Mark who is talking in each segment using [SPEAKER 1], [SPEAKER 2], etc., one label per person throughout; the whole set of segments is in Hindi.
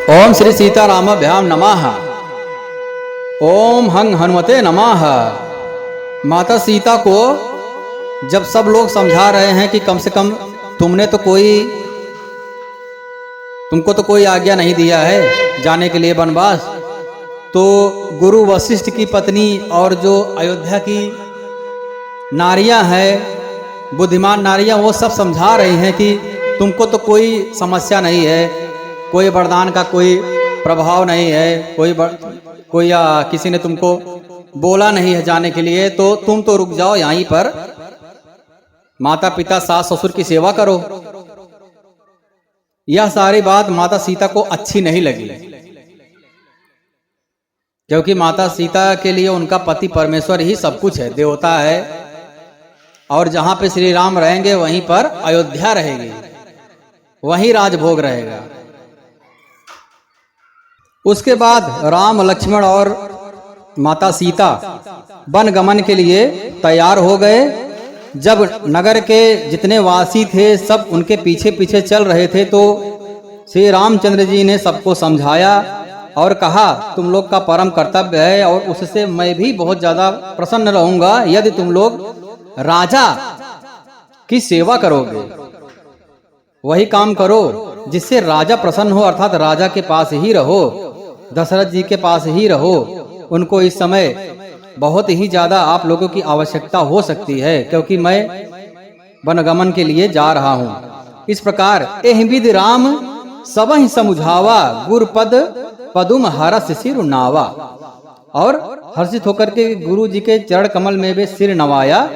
[SPEAKER 1] ओम श्री सीतारामाभ्याम नमः। ओम हंग हनुमते नमः। माता सीता को जब सब लोग समझा रहे हैं कि कम से कम तुमको तो कोई आज्ञा नहीं दिया है जाने के लिए वनवास, तो गुरु वशिष्ठ की पत्नी और जो अयोध्या की नारियां हैं, बुद्धिमान नारियां, वो सब समझा रही हैं कि तुमको तो कोई समस्या नहीं है, कोई वरदान का कोई प्रभाव नहीं है, कोई किसी ने तुमको बोला नहीं है जाने के लिए, तो तुम तो रुक जाओ यहीं पर, माता पिता सास ससुर की सेवा करो। यह सारी बात माता सीता को अच्छी नहीं लगी, क्योंकि माता सीता के लिए उनका पति परमेश्वर ही सब कुछ है, देवता है, और जहां पे श्री राम रहेंगे वहीं पर अयोध्या रहेगी, वहीं राजभोग रहेगा। उसके बाद राम लक्ष्मण और माता सीता वन गमन के लिए तैयार हो गए। जब नगर के जितने वासी थे सब उनके पीछे पीछे चल रहे थे, तो श्री रामचंद्र जी ने सबको समझाया और कहा तुम लोग का परम कर्तव्य है और उससे मैं भी बहुत ज्यादा प्रसन्न रहूंगा यदि तुम लोग राजा की सेवा करोगे। वही काम करो जिससे राजा प्रसन्न हो, अर्थात राजा के पास ही रहो, दशरथ जी के पास ही रहो। उनको इस समय बहुत ही ज्यादा आप लोगों की आवश्यकता हो सकती है, क्योंकि मैं वनगमन के लिए जा रहा हूं। इस प्रकार एह विद राम सबहि समुझावा, गुरुपद पदुम हरस सिर नावा, और हर्षित होकर के गुरु जी के चरण कमल में वे सिर नवाया।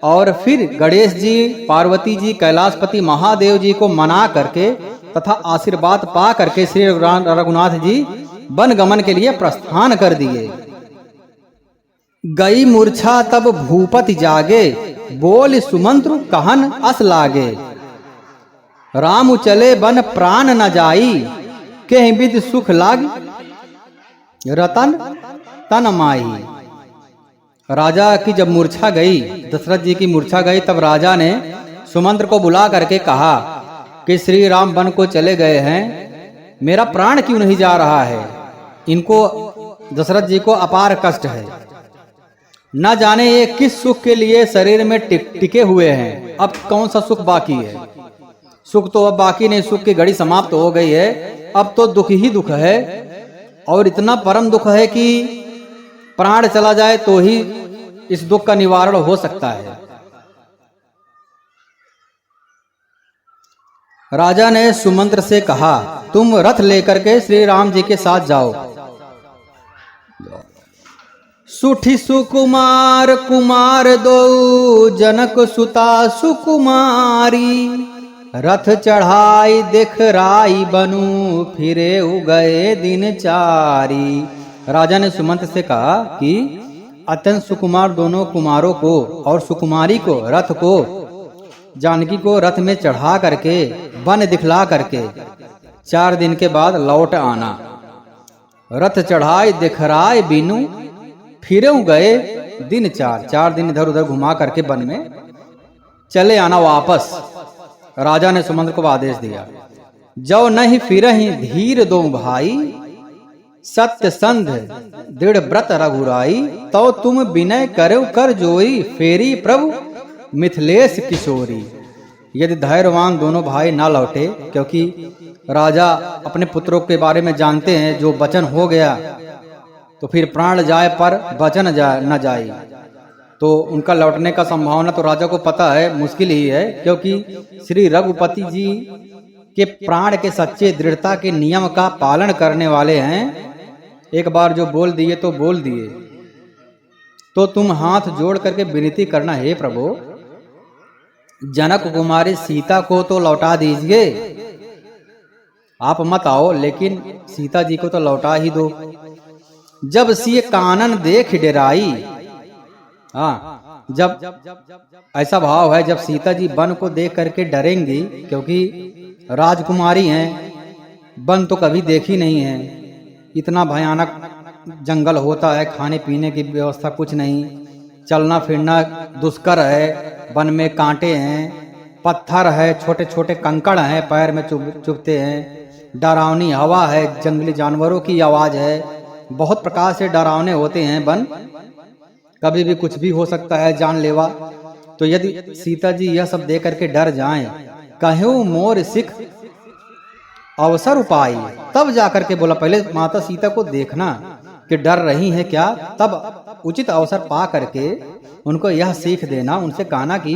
[SPEAKER 1] और फिर गणेश जी, पार्वती जी, कैलाशपति महादेव जी को मना करके तथा आशीर्वाद पा करके श्री रघुनाथ जी वन गमन के लिए प्रस्थान कर दिए। गई मूर्छा तब भूपति जागे, बोल सुमंत्र कहन अस लागे। राम चले बन प्राण न जाई, के विद सुख लाग रतन तन माई। राजा की जब मूर्छा गई, दशरथ जी की मूर्छा गई, तब राजा ने सुमंत्र को बुला करके कहा कि श्री राम वन को चले गए हैं, मेरा प्राण क्यों नहीं जा रहा है। इनको दशरथ जी को अपार कष्ट है, न जाने ये किस सुख के लिए शरीर में टिके हुए हैं। अब कौन सा सुख बाकी है? सुख तो अब बाकी नहीं, सुख की घड़ी समाप्त हो गई है, अब तो दुख ही दुख है। और इतना परम दुख है कि प्राण चला जाए तो ही इस दुख का निवारण हो सकता है। राजा ने सुमंत्र से कहा तुम रथ लेकर के श्री राम जी के साथ जाओ। सुठी सुकुमार कुमार दो, जनक सुता सुकुमारी। रथ चढ़ाई देख राई बनू, फिरे गए दिन चारी। राजा ने सुमंत्र से कहा कि अत्यंत सुकुमार दोनों कुमारों को और सुकुमारी को, रथ को, जानकी को रथ में चढ़ा करके वन दिखला करके 4 दिन के बाद लौट आना। रथ चढ़ाई दिखराय बिनु, फिरे गए दिन 4 दिन इधर उधर घुमा करके वन में चले आना वापस। राजा ने सुमंत्र को आदेश दिया, जो नहीं फिरहि धीर दो भाई, सत्य संध दृढ़ व्रत रघुराई। तो तुम विनय करो कर जोई, फेरी प्रभु मिथिलेश किशोरी। यदि धैर्यवान दोनों भाई ना लौटे, क्योंकि राजा अपने पुत्रों के बारे में जानते हैं, जो वचन हो गया तो फिर प्राण जाए पर वचन न जाए, तो उनका लौटने का संभावना तो राजा को पता है, मुश्किल ही है। क्योंकि श्री रघुपति जी के प्राण के सच्चे दृढ़ता के नियम का पालन करने वाले हैं। एक बार जो बोल दिए तो बोल दिए। तो तुम हाथ जोड़ करके विनती करना, हे प्रभु जनक कुमारी सीता को तो लौटा दीजिए, आप मत आओ, लेकिन सीता जी को तो लौटा ही दो। जब सिय कानन देख डराई, हाँ, जब ऐसा भाव है, जब सीता जी वन को देख करके डरेंगी, क्योंकि राजकुमारी हैं, वन तो कभी देखी नहीं है, इतना भयानक जंगल होता है, खाने पीने की व्यवस्था कुछ नहीं, चलना फिरना दुष्कर है, वन में कांटे हैं, पत्थर है, छोटे छोटे कंकड़ हैं, पैर में चुभते हैं, डरावनी हवा है, जंगली जानवरों की आवाज है, बहुत प्रकार से डरावने होते हैं वन, कभी भी कुछ भी हो सकता है जानलेवा। तो यदि सीता जी यह सब देख करके डर जाएं, कहूं मोर सिख अवसर उपाय, तब जाकर के बोला, पहले माता सीता को देखना कि डर रही है क्या, तब उचित अवसर पा करके उनको यह सीख देना, उनसे कहना कि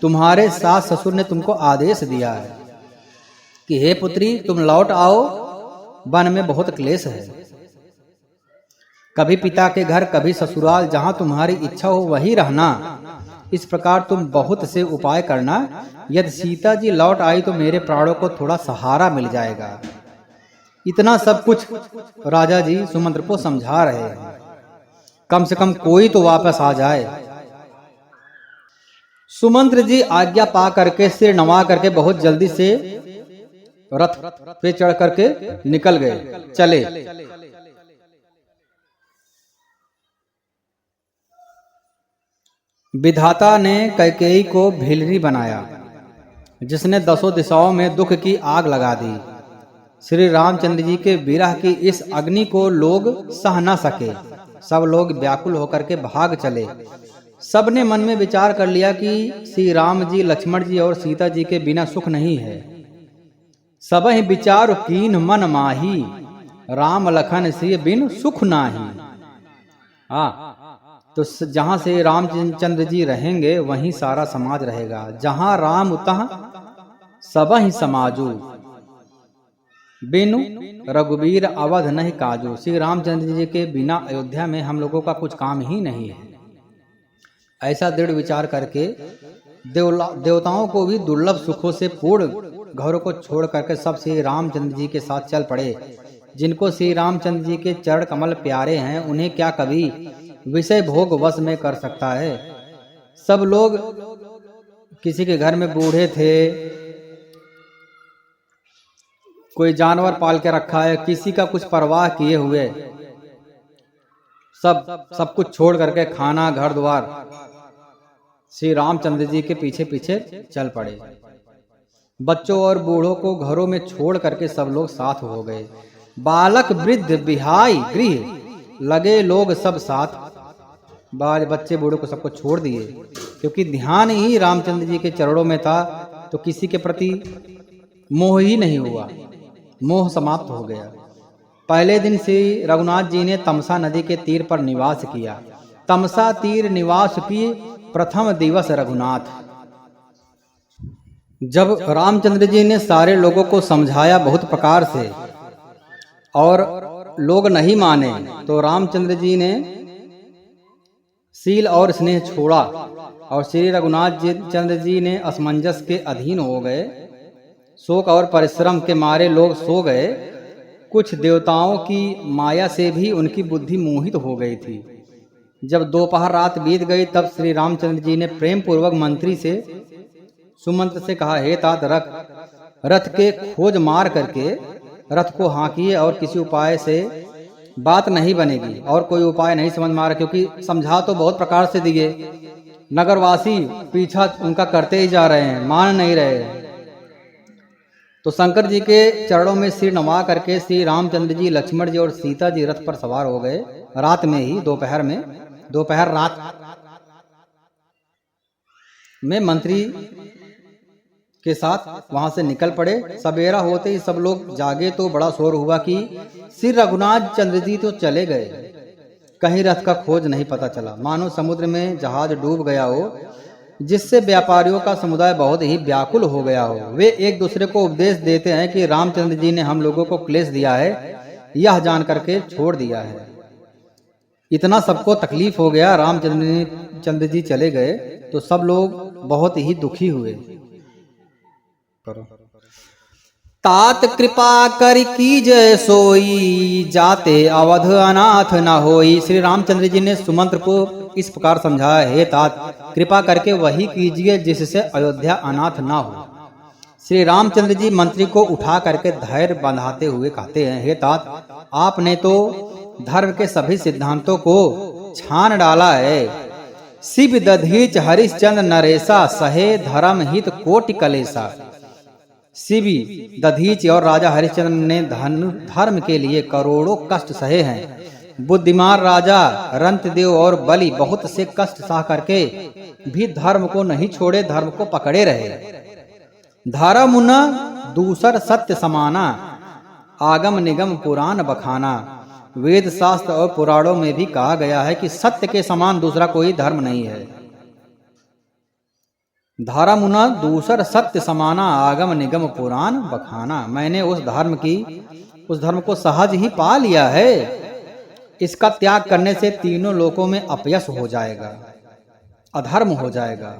[SPEAKER 1] तुम्हारे सास ससुर ने तुमको आदेश दिया है कि हे पुत्री तुम लौट आओ, वन में बहुत क्लेश है, कभी पिता के घर कभी ससुराल, जहां तुम्हारी इच्छा हो वहीं रहना, इस प्रकार तुम बहुत से उपाय करना, यदि सीता जी लौट आई तो मेरे प्राणों को थोड़ा सहारा मिल जाएगा। इतना सब कुछ राजा जी सुमंत्र को समझा रहे हैं, कम से कम कोई तो वापस आ जाए। सुमंत्र जी आज्ञा पा करके सिर नवा करके बहुत जल्दी से रथ पे चढ़ करके निकल गए, चले। विधाता ने कैकेयी को भीलनी बनाया, जिसने 10 दिशाओं में दुख की आग लगा दी। श्री रामचंद्र जी के विरह की इस अग्नि को लोग सह न सके, सब लोग व्याकुल होकर के भाग चले। सबने मन में विचार कर लिया कि श्री राम जी, लक्ष्मण जी और सीता जी के बिना सुख नहीं है। सब ही विचार कीन मन माही, राम लखन सिय बिन सुख नाही। तो जहां से रामचंद्र जी रहेंगे वहीं सारा समाज रहेगा, जहां राम उतह सब ही समाजू, बिनु रघुबीर अवध नहीं काजू। श्री रामचंद्र जी के बिना अयोध्या में हम लोगों का कुछ काम ही नहीं है। ऐसा दृढ़ विचार करके देवताओं को भी दुर्लभ सुखों से पूर्ण घरों को छोड़ करके सब श्री रामचंद्र जी के साथ चल पड़े। जिनको श्री रामचंद्र जी के चरण कमल प्यारे हैं, उन्हें क्या कभी विषय भोग वश में कर सकता है। सब लोग, किसी के घर में बूढ़े थे, कोई जानवर पाल के रखा है, किसी का कुछ परवाह किए हुए, सब कुछ छोड़ करके खाना घर द्वार श्री रामचंद्र जी के पीछे पीछे चल पड़े। बच्चों और बूढ़ों को घरों में छोड़ करके सब लोग साथ हो गए। बालक वृद्ध बिहाई गृह लगे लोग सब साथ, बाल बच्चे बूढ़ों को सबको छोड़ दिए, क्योंकि ध्यान ही रामचंद्र जी के चरणों में था। तो किसी के प्रति मोह ही नहीं हुआ, मोह समाप्त हो गया। पहले दिन श्री रघुनाथ जी ने तमसा नदी के तीर पर निवास किया। तमसा तीर निवास की प्रथम दिवस रघुनाथ। जब रामचंद्र जी ने सारे लोगों को समझाया बहुत प्रकार से और लोग नहीं माने, तो रामचंद्र जी ने शील और स्नेह छोड़ा और श्री रघुनाथ चंद्र जी ने असमंजस के अधीन हो गए। शोक और परिश्रम के मारे लोग सो गए। कुछ देवताओं की माया से भी उनकी बुद्धि मोहित हो गई थी। जब दोपहर रात बीत गई, तब श्री रामचंद्र जी ने प्रेम पूर्वक मंत्री से सुमंत्र से कहा, हे तात रथ के खोज मार करके रथ को हाँकिए और किसी उपाय से बात नहीं बनेगी। और कोई उपाय नहीं समझ मारा, क्योंकि समझा तो बहुत प्रकार से दिए, नगरवासी पीछा उनका करते ही जा रहे हैं, मान नहीं रहे हैं। तो शंकर जी के चरणों में सिर नवा करके श्री रामचंद्र जी, लक्ष्मण जी और सीता जी रथ पर सवार हो गए। रात में ही, दोपहर रात में मंत्री के साथ वहां से निकल पड़े। सवेरा होते ही सब लोग जागे तो बड़ा शोर हुआ कि श्री रघुनाथ चंद्र जी तो चले गए, कहीं रथ का खोज नहीं पता चला। मानो समुद्र में जहाज डूब गया हो, जिससे व्यापारियों का समुदाय बहुत ही व्याकुल हो गया हो। वे एक दूसरे को उपदेश देते हैं कि रामचंद्र जी ने हम लोगों को क्लेश दिया है, यह जान करके छोड़ दिया है। इतना सबको तकलीफ हो गया, रामचंद्र जी चले गए तो सब लोग बहुत ही दुखी हुए। तात कृपा कर कीजय सोई, जाते अवध अनाथ न होई। श्री रामचंद्र जी ने सुमंत्र को इस प्रकार समझाया, हे तात कृपा करके वही कीजिए जिससे अयोध्या अनाथ ना हो। श्री रामचंद्र जी मंत्री को उठा करके धैर्य बंधाते हुए कहते हैं, हे तात आपने तो धर्म के सभी सिद्धांतों को छान डाला है। शिव दधीच हरिश्चंद्र नरेशा, सहे धर्म हित कोटि कलेशा। शिवी, दधीचि और राजा हरिश्चंद्र ने धर्म के लिए करोड़ों कष्ट सहे हैं। बुद्धिमान राजा रंतदेव और बलि बहुत से कष्ट सह करके भी धर्म को नहीं छोड़े, धर्म को पकड़े रहे। धर्मुना दूसर सत्य समाना, आगम निगम पुराण बखाना। वेद शास्त्र और पुराणों में भी कहा गया है कि सत्य के समान दूसरा कोई धर्म नहीं है। धर्मुना दूसर सत्य समाना, आगम निगम पुराण बखाना। मैंने उस धर्म को सहज ही पा लिया है। इसका त्याग करने से तीनों लोकों में अपयश हो जाएगा, अधर्म हो जाएगा,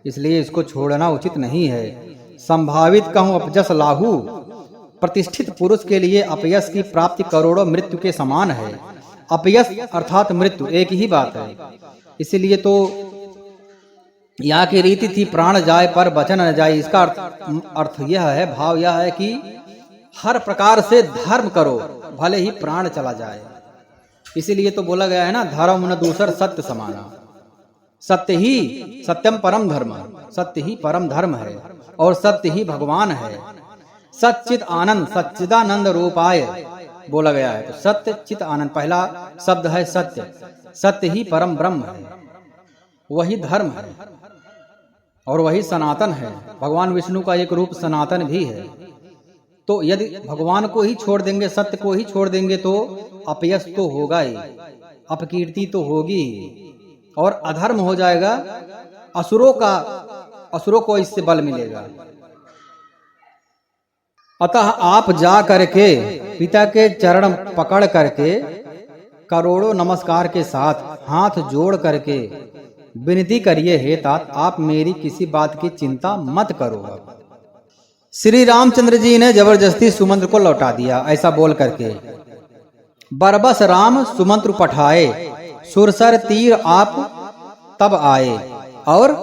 [SPEAKER 1] इसलिए इसको छोड़ना उचित नहीं है। संभावित कहूं अपजस लाहू, प्रतिष्ठित पुरुष के लिए अपयश की प्राप्ति करोड़ों मृत्यु के समान है। अपयश अर्थात मृत्यु एक ही बात है। इसलिए तो यहाँ की रीति थी प्राण जाए पर वचन न जाए। इसका अर्थ यह है, भाव यह है कि हर प्रकार से धर्म करो, भले ही प्राण चला जाए। इसीलिए तो बोला गया है ना, धर्म न दूसर सत्य समाना। सत्य ही सत्यम परम धर्म, सत्य ही परम धर्म है और सत्य ही भगवान है। सच्चित आनंद सच्चिदानंद रूपाय बोला गया है। तो सत्य चित आनंद पहला शब्द है सत्य। सत्य ही परम ब्रह्म है, वही धर्म है और वही सनातन है। भगवान विष्णु का एक रूप सनातन भी है। तो यदि भगवान को ही छोड़ देंगे, सत्य को ही छोड़ देंगे तो अपयश तो होगा ही, अपकीर्ति तो होगी और अधर्म हो जाएगा। असुरों को इससे बल मिलेगा। अतः आप जा करके पिता के चरण पकड़ करके करोड़ों नमस्कार के साथ हाथ जोड़ करके विनती करिए, हे तात आप मेरी किसी बात की चिंता मत करो। श्री रामचंद्र जी ने जबरदस्ती सुमंत्र को लौटा दिया। ऐसा बोल करके बरबस राम सुमंत्र पठाए, सुरसर तीर आप तब आए और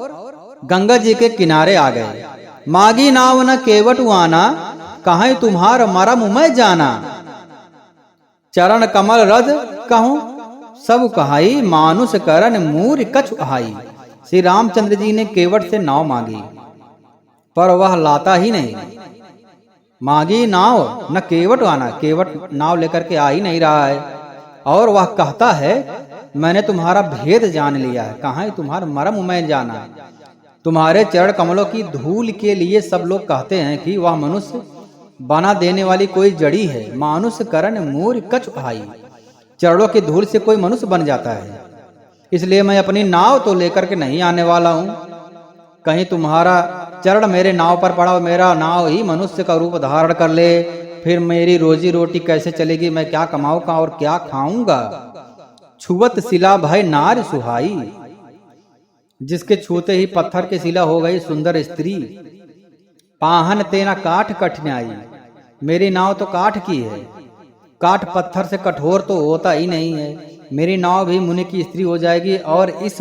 [SPEAKER 1] गंगा जी के किनारे आ गए। मागी नाव न केवट आना, कहीं तुम्हार मरम मैं जाना। चरण कमल रज कहूं सब कहाई, मानुष करन मूर कछु आहाई। श्री रामचंद्र जी ने केवट से नाव मांगी पर वह लाता ही नहीं। मांगी नाव न केवट आना, केवट नाव लेकर के आ ही नहीं रहा है। और वह कहता है मैंने तुम्हारा भेद जान लिया है, कहाँ तुम्हारा मरम मैं जाना। तुम्हारे चरण कमलों की धूल के लिए सब लोग कहते हैं कि वह मनुष्य बना देने वाली कोई जड़ी है। मानुष करण मूर कछु आहाई, चरणों की धूल से कोई मनुष्य बन जाता है। इसलिए मैं अपनी नाव तो लेकर के नहीं आने वाला हूँ। कहीं तुम्हारा चरण मेरे नाव पर पड़ा और मेरा नाव ही मनुष्य का रूप धारण कर ले, फिर मेरी रोजी रोटी कैसे चलेगी? मैं क्या कमाऊंगा और क्या खाऊंगा? छुवत शिला भय नार सुहाई, जिसके छूते ही पत्थर की शिला हो गई सुंदर स्त्री। पाहन तेना काठ कठिनाई, मेरी नाव तो काठ की है, काठ पत्थर से कठोर तो होता ही नहीं है। मेरी नाव भी मुनि की स्त्री हो जाएगी और इस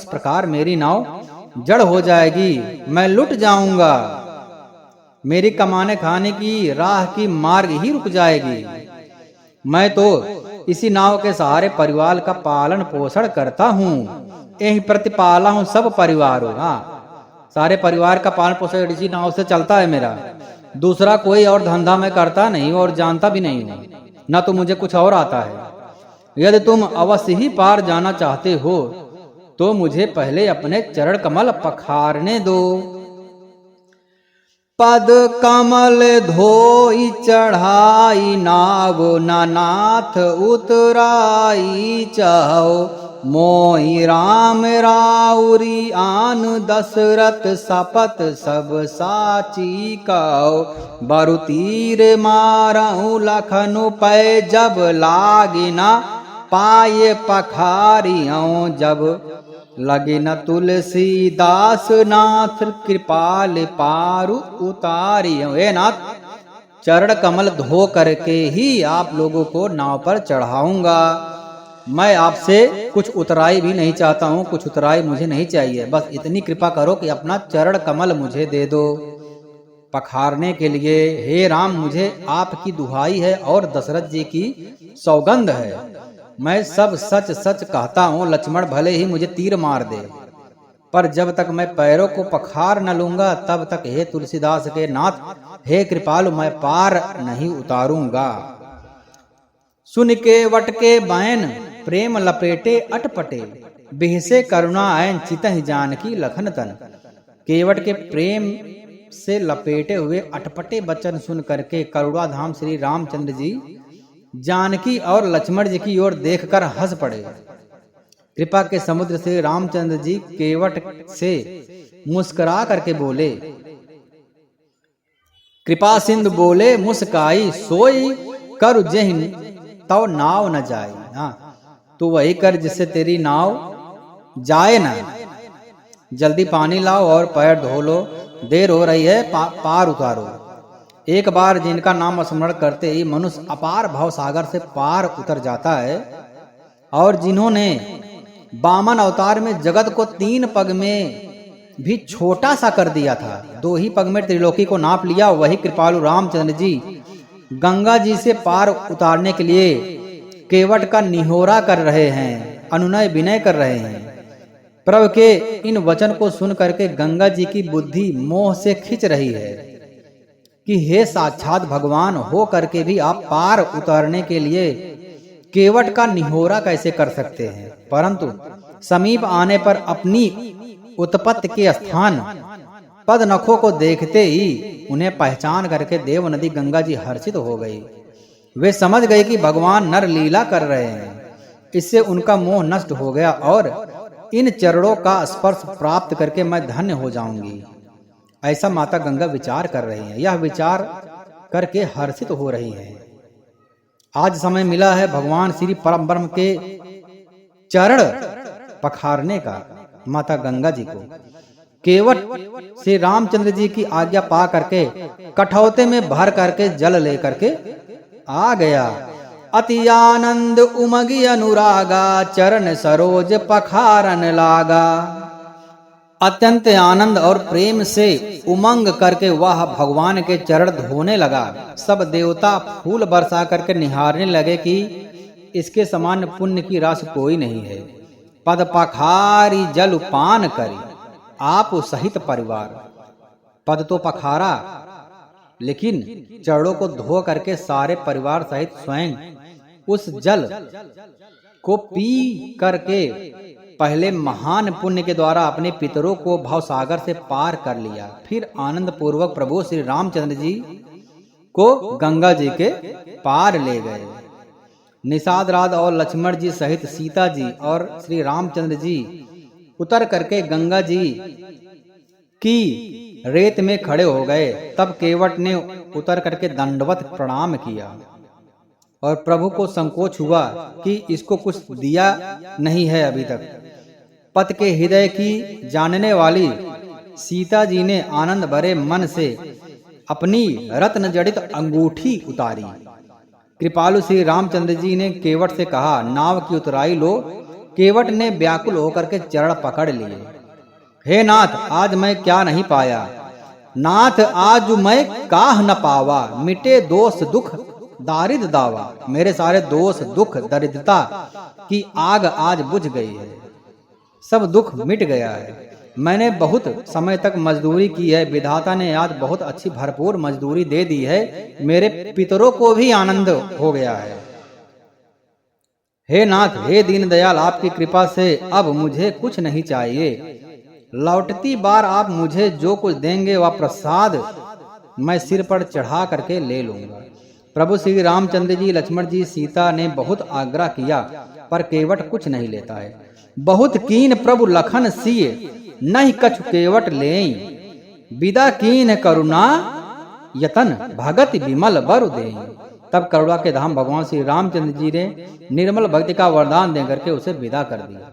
[SPEAKER 1] प्रकार मेरी नाव जड़ हो जाएगी, मैं लुट जाऊंगा। मेरी कमाने खाने की राह की मार्ग ही रुक जाएगी। मैं तो इसी नाव के सहारे परिवार का पालन पोषण करता हूँ। यही प्रतिपाला हूँ सब परिवार होगा, सारे परिवार का पालन पोषण इसी नाव से चलता है मेरा। दूसरा कोई और धंधा मैं करता नहीं और जानता भी नहीं हूँ, न तो मुझे कुछ और आता है। यदि तुम अवश्य ही पार जाना चाहते हो तो मुझे पहले अपने चरण कमल पखारने दो। पद कमल धोई चढ़ाई नाव, नाथ उतराई चाहो। मोहि राम राउरी आन दशरथ सपत सब साची काओ। बरु तीर मारहु लखनु पै जब लागिना, पाए पखारियों जब लगिन तुलसीदास नाथ। कृपाल पारु उतारियों, ए नाथ चरण कमल धो करके ही आप लोगों को नाव पर चढ़ाऊंगा। मैं आपसे कुछ उतराई भी नहीं चाहता हूँ, कुछ उतराई मुझे नहीं चाहिए। बस इतनी कृपा करो कि अपना चरण कमल मुझे दे दो पखारने के लिए। हे राम, मुझे आपकी दुहाई है और दशरथ जी की सौगंध है। मैं सब सच सच कहता हूँ, लक्ष्मण भले ही मुझे तीर मार दे पर जब तक मैं पैरों को पखार न लूंगा तब तक हे तुलसीदास के नाथ, हे कृपालु, मैं पार नहीं उतारूंगा। सुन के वट के बैन प्रेम लपेटे अटपटे, बिहसे करुणा ऐन चितहि जानकी लखन तन। केवट के प्रेम से लपेटे हुए अटपटे वचन सुन करके करुणा धाम श्री रामचंद्र जी जानकी और लक्ष्मण जी की ओर देखकर हंस पड़े। कृपा के समुद्र से रामचंद्र जी केवट से मुस्कुरा करके बोले, कृपा सिंधु बोले मुस्काई, सोई कर जहिन तव नाव न जाए। हाँ, तू वही कर जिससे तेरी नाव जाए ना। जल्दी पानी लाओ और पैर धो लो, देर हो रही है, पार उतारो। एक बार जिनका नाम स्मरण करते ही मनुष्य अपार भाव सागर से पार उतर जाता है, और जिन्होंने वामन अवतार में जगत को 3 पग में भी छोटा सा कर दिया था, 2 ही पग में त्रिलोकी को नाप लिया, वही कृपालु रामचंद्र जी गंगा जी से पार उतारने के लिए केवट का निहोरा कर रहे हैं, अनुनय विनय कर रहे हैं। प्रभु के इन वचन को सुन करके गंगा जी की बुद्धि मोह से खिंच रही है कि हे साक्षात भगवान हो करके भी आप पार उतारने के लिए केवट का निहोरा कैसे कर सकते हैं। परंतु समीप आने पर अपनी उत्पत्ति के स्थान पद नखों को देखते ही उन्हें पहचान करके देव नदी गंगा जी हर्षित हो गई। वे समझ गए कि भगवान नर लीला कर रहे हैं। इससे उनका मोह नष्ट हो गया और इन चरणों का स्पर्श प्राप्त करके मैं धन्य हो जाऊंगी, ऐसा माता गंगा विचार कर रही हैं। यह विचार करके हर्षित हो रही हैं। आज समय मिला है भगवान श्री परम ब्रह्म के चरण पखारने का। माता गंगा जी को केवट श्री रामचंद्र जी की आज्ञा पा करके कठौते में भर करके जल ले करके आ गया। अति आनंद उमगी अनुरागा, चरण सरोज पखारन लागा। अत्यंत आनंद और प्रेम से उमंग करके वह भगवान के चरण धोने लगा। सब देवता फूल बरसा करके निहारने लगे कि इसके समान पुण्य की राशि कोई नहीं है। पद पखारी जल पान करी आप सहित परिवार। पद तो पखारा, लेकिन चरणों को धो करके सारे परिवार सहित स्वयं उस जल को पी करके पहले महान पुण्य के द्वारा अपने पितरों को भवसागर से पार कर लिया। फिर आनंद पूर्वक प्रभु श्री रामचंद्र जी को गंगा जी के पार ले गए। निषाद राज और लक्ष्मण जी सहित सीता जी और श्री रामचंद्र जी उतर करके गंगा जी की रेत में खड़े हो गए। तब केवट ने उतर करके दंडवत प्रणाम किया और प्रभु को संकोच हुआ कि इसको कुछ दिया नहीं है अभी तक। पति के हृदय की जानने वाली सीता जी ने आनंद भरे मन से अपनी रत्न जड़ित अंगूठी उतारी। कृपालु श्री रामचंद्र जी ने केवट से कहा, नाव की उतराई लो। केवट ने व्याकुल होकर के चरण पकड़ लिए। हे नाथ, आज मैं क्या नहीं पाया। नाथ, आज मैं काह न पावा। मिटे दोष दुख दारिद्र दावा। मेरे सारे दोष दुख दरिद्रता की आग आज बुझ गई है, सब दुख मिट गया है। मैंने बहुत समय तक मजदूरी की है, विधाता ने आज बहुत अच्छी भरपूर मजदूरी दे दी है। मेरे पितरों को भी आनंद हो गया है। हे नाथ, हे दीन दयाल, आपकी कृपा से अब मुझे कुछ नहीं चाहिए। लौटती बार आप मुझे जो कुछ देंगे वह प्रसाद मैं सिर पर चढ़ा करके ले लूंगा। प्रभु श्री रामचंद्र जी, लक्ष्मण जी, सीता ने बहुत आग्रह किया पर केवट कुछ नहीं लेता है। बहुत कीन प्रभु लखन सिए, नहीं कछु केवट लेई। विदा कीन करुणा यतन, भगत विमल बर देई। तब करुणा के धाम भगवान श्री रामचंद्र जी ने निर्मल भक्ति का वरदान देकर के उसे विदा कर दिया।